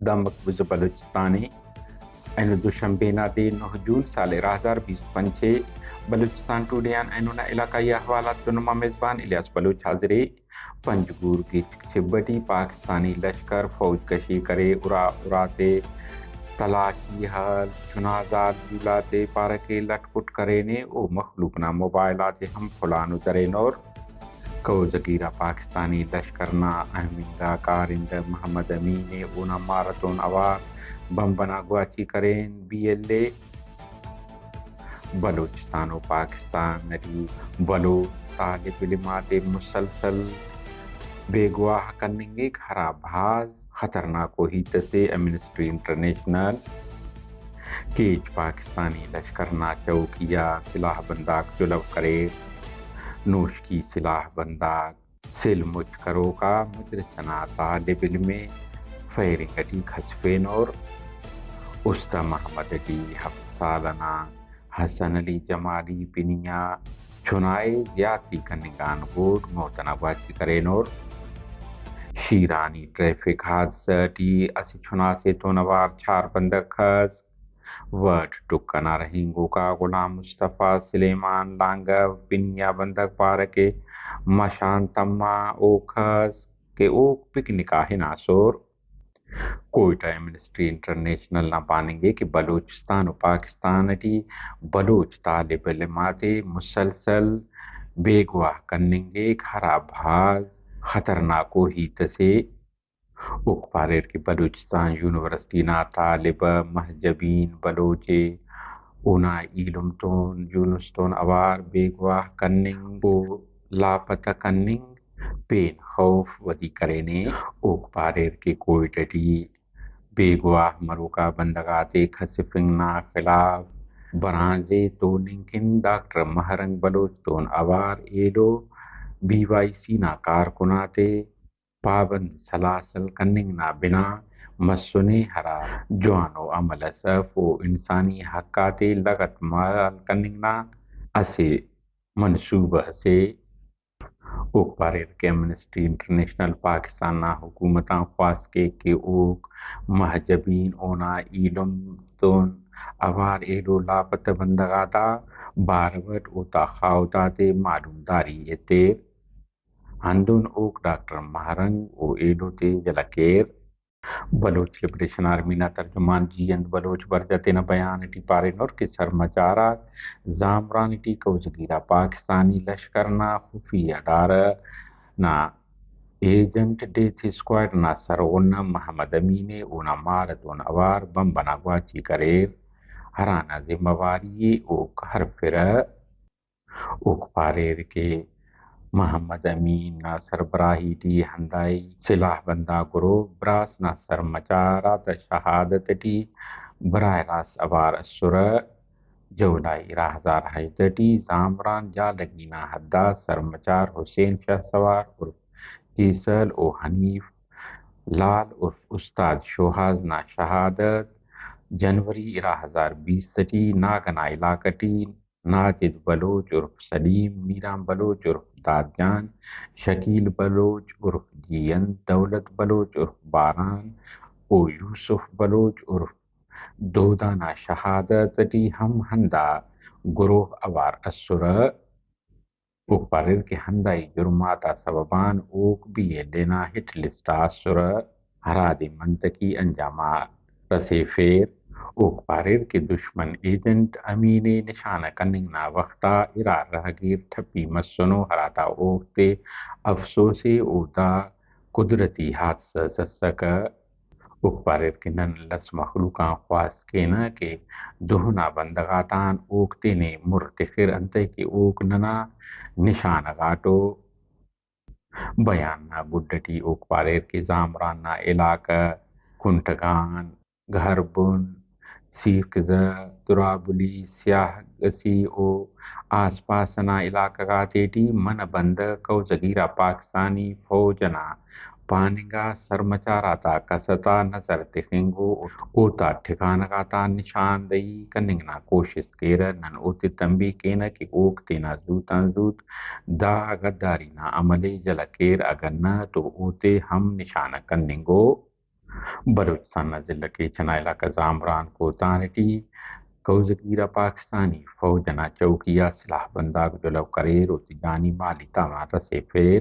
دامک بز بلوچستانی اینو دوشنبه نادی 9 جون سال 2025 بلوچستان ٹوڈیان اینونا علاقائی احوالات دونما میزبان الیاس بلوچ حاضری پنجگور کی چھبٹی پاکستانی لشکر فوج کشی کرے اراتے تلاشی حال چنازات جولاتے پارکے لٹ پٹ کرینے او مخلوقنا موبائلات ہم فلانو درینور کو زگیرہ پاکستانی لشکرنا احمینگا کارند محمد امین اونا مارتون اوار بمبنا گواچی کرین بی ایل اے بلوچستان و پاکستان نری بلو طالب علمات مسلسل بے گواہ کننگے خراب بھاز خطرناک وحیط سے ایمنسٹری انٹرنیشنل کیچ پاکستانی لشکرنا چوکیا سلاح بنداک جلب کرے نوش کی سلاح بنداک سل مچ کرو کا مدرسنا طالب علم فیرنگ اٹی خسفین اور استا محمد اٹی 7 سالنا حسن علی جمالی پنیا چھنائے زیادتی کنگان گوڈ موتنا باچی کرین اور شیرانی ٹریفک حادثہ ٹی اسی چھنا سے تو نوار چھار بندک خز ورڈ ٹکنا رہنگو کا غلام مصطفیٰ سلیمان لانگا پنیا بندک پارکے مشان تما اوکھز کے اوک پکنکا ہناسور کوئٹہ ایمنسٹری انٹرنیشنل نہ پاننگے کہ بلوچستان و پاکستان ٹی بلوچ طالب علمات مسلسل بے گواہ کننگے خراب بھاز خطرناک وحیط سے اکپاریر کی بلوچستان یونیورسٹی نا طالب محجبین بلوچے اونا ایلمتون یونستون اوار بے گواہ کننگ کو لاپتہ کننگ پین خوف ودی کرینے اکپاریر کی کوئٹہ ٹی بے گواہ مروکا بندگاتے خسفنگنا خلاف برانزے تو ننکن ڈاکٹر مہرنگ بلوچ تون اوار ایڈو بی وائی سی نا کارکناتے پابند سلاسل کننگ نا بنا مسنے ہرا جوانو عمل صف و انسانی حقاتے لگت مال کننگ نا اسے منصوبہ سے اوکپاریر کے ایمنسٹری انٹرنیشنل پاکستان نا حکومتاں خواست کے اوک محجبین اونا ایلم تون اوار ایڈو لاپتہ بندگاتا باروٹ اوتا خاوتاتے معلوم داری ایتیر ہندون اوک ڈاکٹر مہرنگ او ایڈو تے جلکیر بلوچ لبریشن آرمی نا ترجمان جی اند بلوچ برجتے نا بیان ٹی پارینور کے سرمچارات زامران ٹی کوزگیرہ پاکستانی لشکرنا خفیہ دار نا ایجنٹ ڈیتھ اسکواڈ نا سرغنہ محمد امین اونا مارتون اوار بم بنا گواچی کریر ہرانا ذمہ واری اوک ہر فرہ اوک پاریر کے محمد امین نا سربراہی ٹی ہندائی سلاح بندہ گروہ براس نا سرمچارات شہادت ٹی براہ راست اوار اسرہ جولائی 2022 زامران جالگینا حدہ سرمچار حسین شاہ سوار عرف تیسل او حنیف لال عرف استاد شوہاز نا شہادت جنوری 2020 ٹی ناگنا علاقہ ٹی ناجد بلوچ عرف سلیم میران بلوچ عرف داد جان شکیل بلوچ عرف جین دولت بلوچ عرف باران او یوسف بلوچ عرف دودانا شہادت ٹی ہم ہندا گروہ اوار اسرہ اوپرر کے ہندائی جرماتا سببان اوک بھی لینا ہٹ لسٹا اسرہ ہرادی منطقی انجامات رسے فیر اوک پاریر کے دشمن ایجنٹ امین نشانہ کننگ نا وقتا ارار رہگیر تھپی مسنو ہراتا اوکتے افسوسی اودا قدرتی حادثہ سسکا اوک پاریر کے نن لس مخلوقاں خواست کینا کہ دہنا بندگاتان اوکتے نے مرتخر انتے کہ اوک ننا نشانہ گاٹو بیان نا گڈٹی اوک پاریر کے زامران نا علاقہ کنٹگان گھربن سیرکزہ درابلی سیاہ گسی او آس پاس نا علاقہ گاتے ٹی من بند کو زگیرہ پاکستانی فوجنا پانگا سرمچاراتا کستا نظر تخنگو اوتا ٹھکانگاتا نشان دہی کننگنا کوشش کیرہ نن اوتے تنبیہ کینا کہ اوک تینا زوتاں زود دا غداری نا عملے جلکیر اگر نہ تو اوتے ہم نشانہ کننگو بلوچستان ضلع کے چنائلہ کا زامران کو تانٹی کوزگیرہ پاکستانی فوجنا چوکیا سلاح بنداگ جلو کریر و تیجانی مالی تامان رسے پھر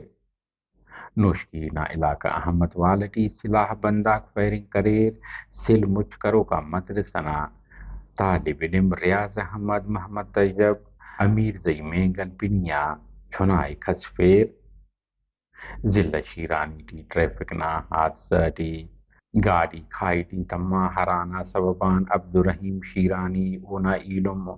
نوشکینا علاقہ احمد والٹی سلاح بنداگ فائرنگ کریر سل مچ کرو کا مدرسنا طالب علم ریاض احمد محمد طیب امیر زئی مینگن پنیا چھنائی کھسفیر ضلع شیرانی ٹی ٹریفک نا حادثہ ٹی گاڑی کھائی ٹی تما ہرانا سببان عبدالرحیم شیرانی اونا ایلم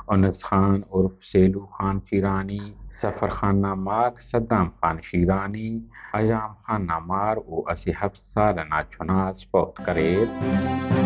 انس خان عرف سیلو خان شیرانی سفر خان ناماک صدام خان شیرانی ایام خان نامار او اسی 7 سال نا چناس فوت کریر